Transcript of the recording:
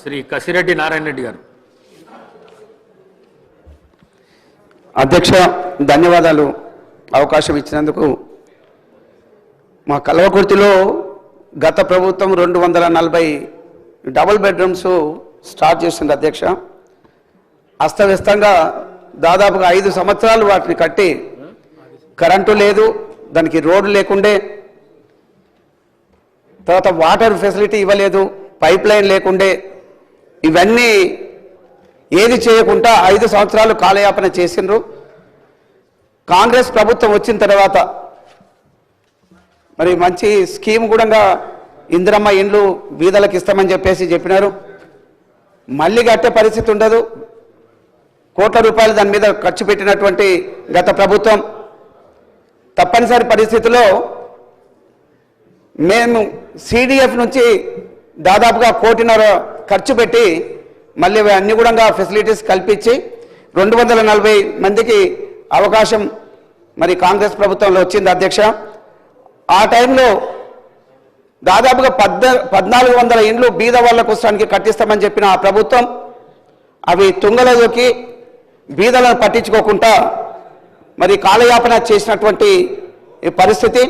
శ్రీ కసిరెడ్డి నారాయణ రెడ్డి గారు. అధ్యక్ష, ధన్యవాదాలు అవకాశం ఇచ్చినందుకు. మా కల్వకుర్తిలో గత ప్రభుత్వం 240 డబుల్ బెడ్రూమ్స్ స్టార్ట్ చేసింది అధ్యక్ష. అస్తవ్యస్తంగా దాదాపుగా 5 సంవత్సరాలు వాటిని కట్టి కరెంటు లేదు, దానికి రోడ్డు లేకుండే, తర్వాత వాటర్ ఫెసిలిటీ ఇవ్వలేదు, పైప్ లైన్ లేకుండే, ఇవన్నీ ఏది చేయకుండా 5 సంవత్సరాలు కాలయాపన చేసిండ్రు. కాంగ్రెస్ ప్రభుత్వం వచ్చిన తర్వాత మరి మంచి స్కీమ్ కూడా ఇందిరమ్మ ఇండ్లు బీదలకు ఇస్తామని చెప్పినారు. మళ్ళీ కట్టే పరిస్థితి ఉండదు. కోట్ల రూపాయలు దాని మీద ఖర్చు పెట్టినటువంటి గత ప్రభుత్వం తప్పనిసరి పరిస్థితిలో మేము సిడిఎఫ్ నుంచి దాదాపుగా 1.5 కోటి ఖర్చు పెట్టి మళ్ళీ అన్ని కూడా ఫెసిలిటీస్ కల్పించి 240 మందికి అవకాశం మరి కాంగ్రెస్ ప్రభుత్వంలో వచ్చింది అధ్యక్ష. ఆ టైంలో దాదాపుగా 1400 ఇండ్లు బీద వాళ్ళ కోసానికి కట్టిస్తామని చెప్పిన ఆ ప్రభుత్వం అవి తుంగలలోకి బీదలను పట్టించుకోకుండా మరి కాలయాపన చేసినటువంటి పరిస్థితి.